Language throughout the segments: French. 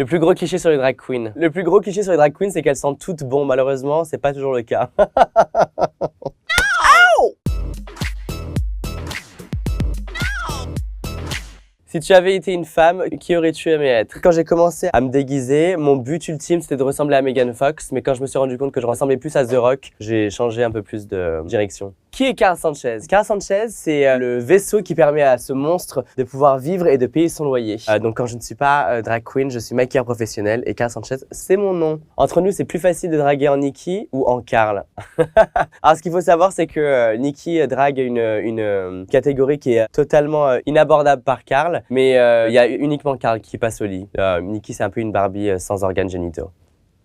Le plus gros cliché sur les drag queens. Le plus gros cliché sur les drag queens, c'est qu'elles sentent toutes bon. Malheureusement, c'est pas toujours le cas. Si tu avais été une femme, qui aurais-tu aimé être? Quand j'ai commencé à me déguiser, mon but ultime c'était de ressembler à Megan Fox, mais quand je me suis rendu compte que je ressemblais plus à The Rock, j'ai changé un peu plus de direction. Qui est Carl Sanchez? Carl Sanchez, c'est le vaisseau qui permet à ce monstre de pouvoir vivre et de payer son loyer. Donc quand je ne suis pas drag queen, je suis maquilleur professionnel et Carl Sanchez, c'est mon nom. Entre nous, c'est plus facile de draguer en Nikki ou en Carl. Alors ce qu'il faut savoir, c'est que Nikki drague une catégorie qui est totalement inabordable par Carl, mais il y a uniquement Carl qui passe au lit. Nikki, c'est un peu une Barbie sans organes génitaux.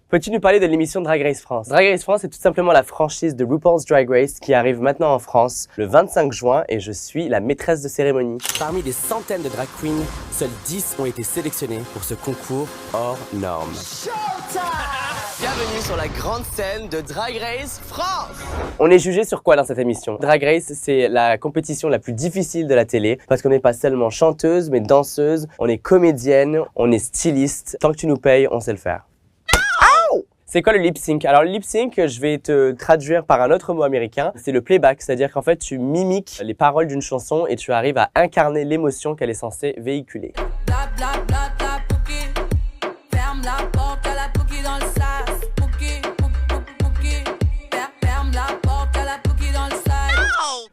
Peux-tu nous parler de l'émission Drag Race France? Drag Race France est tout simplement la franchise de RuPaul's Drag Race qui arrive maintenant en France le 25 juin et je suis la maîtresse de cérémonie. Parmi des centaines de drag queens, seuls 10 ont été sélectionnés pour ce concours hors norme. Bienvenue sur la grande scène de Drag Race France! On est jugé sur quoi dans cette émission? Drag Race, c'est la compétition la plus difficile de la télé parce qu'on n'est pas seulement chanteuse mais danseuse, on est comédienne, on est styliste. Tant que tu nous payes, on sait le faire. C'est quoi le lip sync? Alors le lip sync, je vais te traduire par un autre mot américain, c'est le playback, c'est-à-dire qu'en fait tu mimiques les paroles d'une chanson et tu arrives à incarner l'émotion qu'elle est censée véhiculer. Bla bla bla bla Pookie, ferme la porte à la Pookie dans le sas. Pookie, Pookie, ferme la porte à la Pookie dans le sas.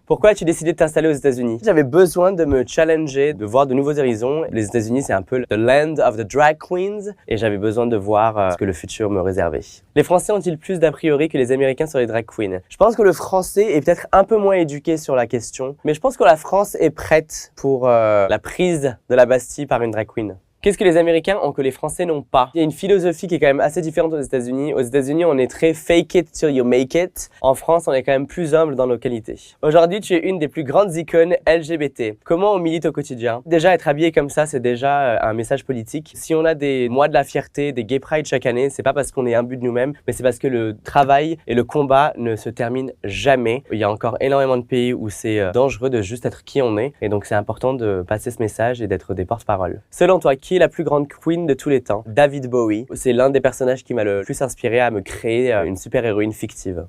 Pourquoi as-tu décidé de t'installer aux États-Unis? J'avais besoin de me challenger, de voir de nouveaux horizons. Les États-Unis, c'est un peu the land of the drag queens et j'avais besoin de voir ce que le futur me réservait. Les Français ont-ils plus d'a priori que les Américains sur les drag queens? Je pense que le Français est peut-être un peu moins éduqué sur la question, mais je pense que la France est prête pour la prise de la Bastille par une drag queen. Qu'est-ce que les Américains ont que les Français n'ont pas? Il y a une philosophie qui est quand même assez différente aux États-Unis. Aux États-Unis, on est très fake it till you make it. En France, on est quand même plus humble dans nos qualités. Aujourd'hui, tu es une des plus grandes icônes LGBT. Comment on milite au quotidien? Déjà, être habillé comme ça, c'est déjà un message politique. Si on a des mois de la fierté, des gay pride chaque année, c'est pas parce qu'on est imbu de nous-mêmes, mais c'est parce que le travail et le combat ne se terminent jamais. Il y a encore énormément de pays où c'est dangereux de juste être qui on est. Et donc, c'est important de passer ce message et d'être des porte-paroles. Selon toi, qui est la plus grande queen de tous les temps? David Bowie. C'est l'un des personnages qui m'a le plus inspiré à me créer une super-héroïne fictive.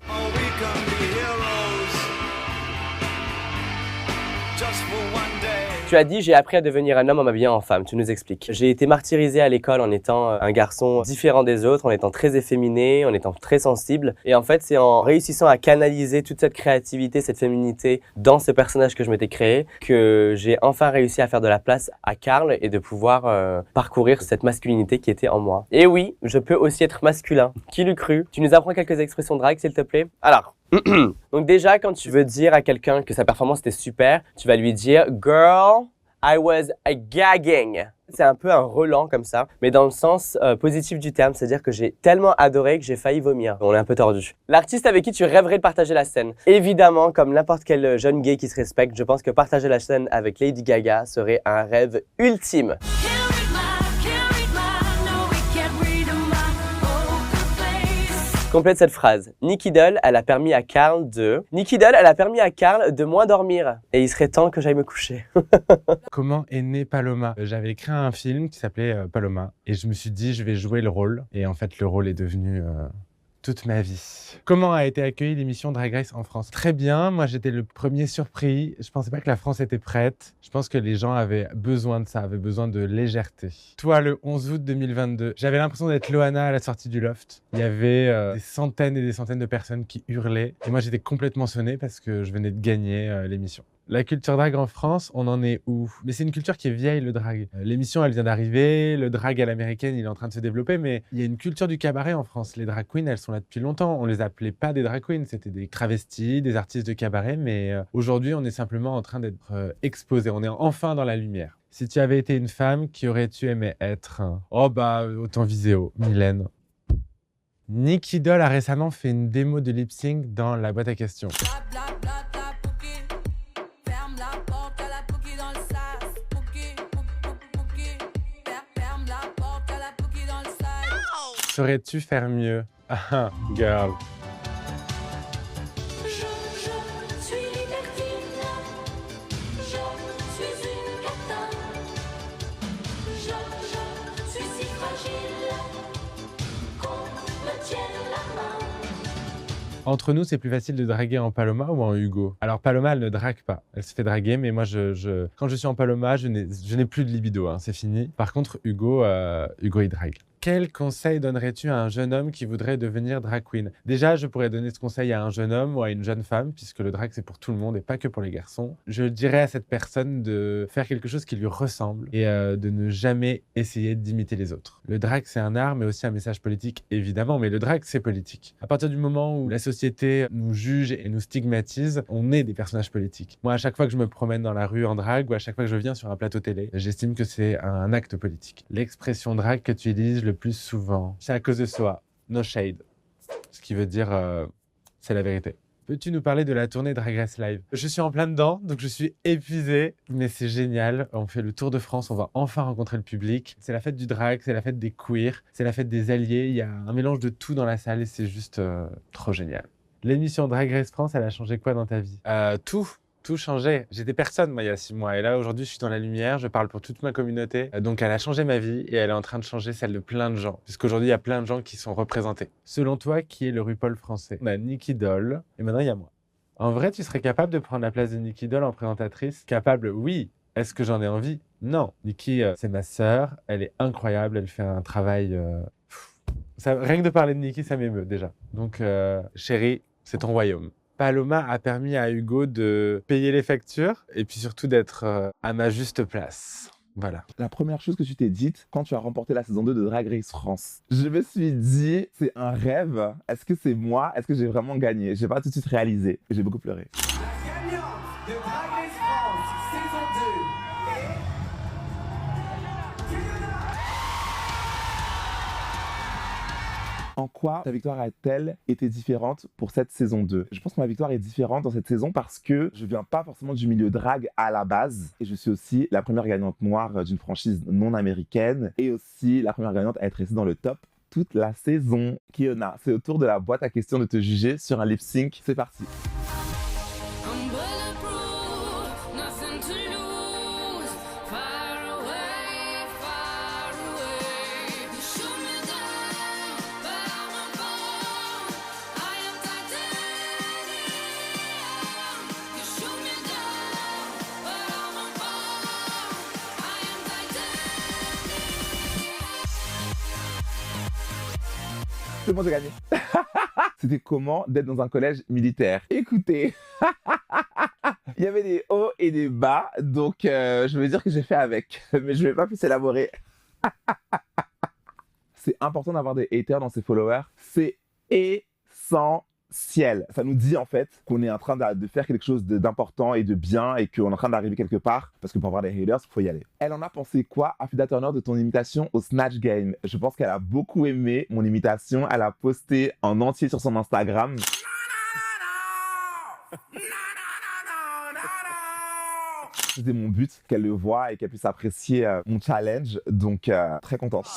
Tu as dit, j'ai appris à devenir un homme en m'habillant en femme. Tu nous expliques. J'ai été martyrisé à l'école en étant un garçon différent des autres, en étant très efféminé, en étant très sensible. Et en fait, c'est en réussissant à canaliser toute cette créativité, cette féminité dans ce personnage que je m'étais créé que j'ai enfin réussi à faire de la place à Carl et de pouvoir parcourir cette masculinité qui était en moi. Et oui, je peux aussi être masculin. Qui l'eût cru? Tu nous apprends quelques expressions drag, s'il te plaît? Alors, donc déjà, quand tu veux dire à quelqu'un que sa performance était super, tu vas lui dire « Girl, I was gagging ». C'est un peu un relent comme ça, mais dans le sens positif du terme, c'est-à-dire que j'ai tellement adoré que j'ai failli vomir. On est un peu tordu. L'artiste avec qui tu rêverais de partager la scène? Évidemment, comme n'importe quel jeune gay qui se respecte, je pense que partager la scène avec Lady Gaga serait un rêve ultime. Complète cette phrase. Nikki Doll, elle a permis à Carl de moins dormir. Et il serait temps que j'aille me coucher. Comment est née Paloma? J'avais écrit un film qui s'appelait Paloma. Et je me suis dit, je vais jouer le rôle. Et en fait, le rôle est devenu toute ma vie. Comment a été accueillie l'émission Drag Race en France? Très bien, moi j'étais le premier surpris. Je pensais pas que la France était prête. Je pense que les gens avaient besoin de ça, avaient besoin de légèreté. Toi, le 11 août 2022, j'avais l'impression d'être Loana à la sortie du loft. Il y avait des centaines et des centaines de personnes qui hurlaient. Et moi j'étais complètement sonné parce que je venais de gagner l'émission. La culture drag en France, on en est où? Mais c'est une culture qui est vieille, le drag. L'émission, elle vient d'arriver, le drag à l'américaine, il est en train de se développer, mais il y a une culture du cabaret en France. Les drag queens, elles sont là depuis longtemps. On les appelait pas des drag queens, c'était des travestis, des artistes de cabaret, mais aujourd'hui, on est simplement en train d'être exposés. On est enfin dans la lumière. Si tu avais été une femme, qui aurais-tu aimé être? Oh bah, autant Viséo, Mylène. Nikki Doll a récemment fait une démo de lip sync dans la boîte à questions. Saurais-tu faire mieux? Ah, girl. Je suis libertine, je suis une catin, je suis si fragile. Entre nous, c'est plus facile de draguer en Paloma ou en Hugo? Alors Paloma, elle ne drague pas. Elle se fait draguer, mais moi, quand je suis en Paloma, je n'ai plus de libido, hein, c'est fini. Par contre, Hugo, il drague. Quel conseil donnerais-tu à un jeune homme qui voudrait devenir drag queen? Déjà, je pourrais donner ce conseil à un jeune homme ou à une jeune femme, puisque le drag, c'est pour tout le monde et pas que pour les garçons. Je dirais à cette personne de faire quelque chose qui lui ressemble et de ne jamais essayer d'imiter les autres. Le drag, c'est un art, mais aussi un message politique, évidemment, mais le drag, c'est politique. À partir du moment où la société nous juge et nous stigmatise, on est des personnages politiques. Moi, à chaque fois que je me promène dans la rue en drag ou à chaque fois que je viens sur un plateau télé, j'estime que c'est un acte politique. L'expression drag que tu utilises le plus souvent, c'est à cause de soi, no shade. Ce qui veut dire, c'est la vérité. Peux-tu nous parler de la tournée Drag Race Live? Je suis en plein dedans, donc je suis épuisé, mais c'est génial. On fait le tour de France, on va enfin rencontrer le public. C'est la fête du drag, c'est la fête des queers, c'est la fête des alliés. Il y a un mélange de tout dans la salle et c'est juste trop génial. L'émission Drag Race France, elle a changé quoi dans ta vie? Tout changeait. J'étais personne, moi, il y a 6 mois. Et là, aujourd'hui, je suis dans la lumière, je parle pour toute ma communauté. Donc, elle a changé ma vie et elle est en train de changer celle de plein de gens. Puisqu'aujourd'hui, il y a plein de gens qui sont représentés. Selon toi, qui est le RuPaul français? On a Nikki Doll et maintenant, il y a moi. En vrai, tu serais capable de prendre la place de Nikki Doll en présentatrice? Capable, oui. Est-ce que j'en ai envie? Non. Nikki, c'est ma sœur. Elle est incroyable. Elle fait un travail... rien que de parler de Nikki, ça m'émeut déjà. Donc, chérie, c'est ton royaume. Paloma a permis à Hugo de payer les factures et puis surtout d'être à ma juste place. Voilà. La première chose que tu t'es dite quand tu as remporté la saison 2 de Drag Race France. Je me suis dit, c'est un rêve. Est-ce que c'est moi? Est-ce que j'ai vraiment gagné? J'ai pas tout de suite réalisé. Et j'ai beaucoup pleuré. La gagnante de Drag Race France, saison 2 est... En quoi ta victoire a-t-elle été différente pour cette saison 2? Je pense que ma victoire est différente dans cette saison parce que je viens pas forcément du milieu drag à la base et je suis aussi la première gagnante noire d'une franchise non américaine et aussi la première gagnante à être restée dans le top toute la saison. Kiona, c'est au tour de la boîte à questions de te juger sur un lip sync. C'est parti. I'm bulletproof, nothing to lose. Far away, far away. You shoot me down, but I won't fall. I am titanium. You shoot me down, but I won't fall. I am titanium. Tout le monde a gagné. C'était comment d'être dans un collège militaire? Écoutez, il y avait des hauts et des bas, donc je veux dire que j'ai fait avec, mais je vais pas plus élaborer. C'est important d'avoir des haters dans ses followers, c'est essentiel. Ça nous dit en fait qu'on est en train de faire quelque chose d'important et de bien et qu'on est en train d'arriver quelque part, parce que pour avoir des haters, il faut y aller. Elle en a pensé quoi, Afida Turner, de ton imitation au Snatch Game? Je pense qu'elle a beaucoup aimé mon imitation, elle a posté en entier sur son Instagram. C'était mon but, qu'elle le voie et qu'elle puisse apprécier mon challenge, donc très contente.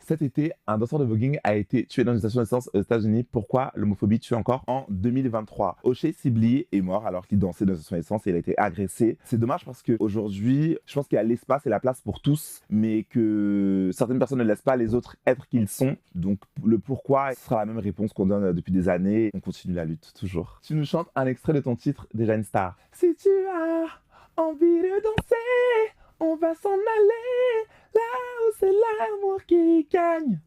Cet été, un danseur de voguing a été tué dans une station d'essence aux États-Unis. Pourquoi l'homophobie tue encore en 2023? O'Shea Sibley est mort alors qu'il dansait dans une station d'essence et il a été agressé. C'est dommage parce qu'aujourd'hui, je pense qu'il y a l'espace et la place pour tous, mais que certaines personnes ne laissent pas les autres être qui ils sont. Donc le pourquoi sera la même réponse qu'on donne depuis des années. On continue la lutte, toujours. Tu nous chantes un extrait de ton titre, Déjà une star. Si tu as envie de danser, on va s'en aller là où c'est l'amour qui gagne.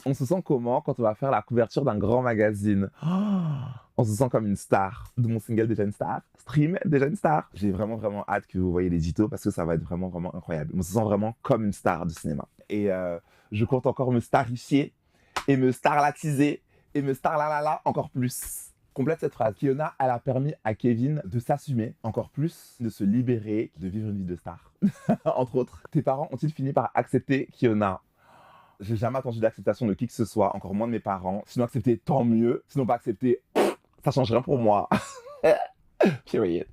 On se sent comment quand on va faire la couverture d'un grand magazine? On se sent comme une star de mon single Déjà une star. Stream Déjà une star. J'ai vraiment hâte que vous voyez les éditos parce que ça va être vraiment incroyable. On se sent vraiment comme une star du cinéma. Et je compte encore me starifier et me starlatiser et me starlalala encore plus. Complète cette phrase. Kiona, elle a permis à Kevin de s'assumer encore plus, de se libérer, de vivre une vie de star. Entre autres. Tes parents ont-ils fini par accepter Kiona? J'ai jamais attendu d'acceptation de qui que ce soit, encore moins de mes parents. Sinon accepter, tant mieux. Sinon pas accepter, ça change rien pour moi. Period.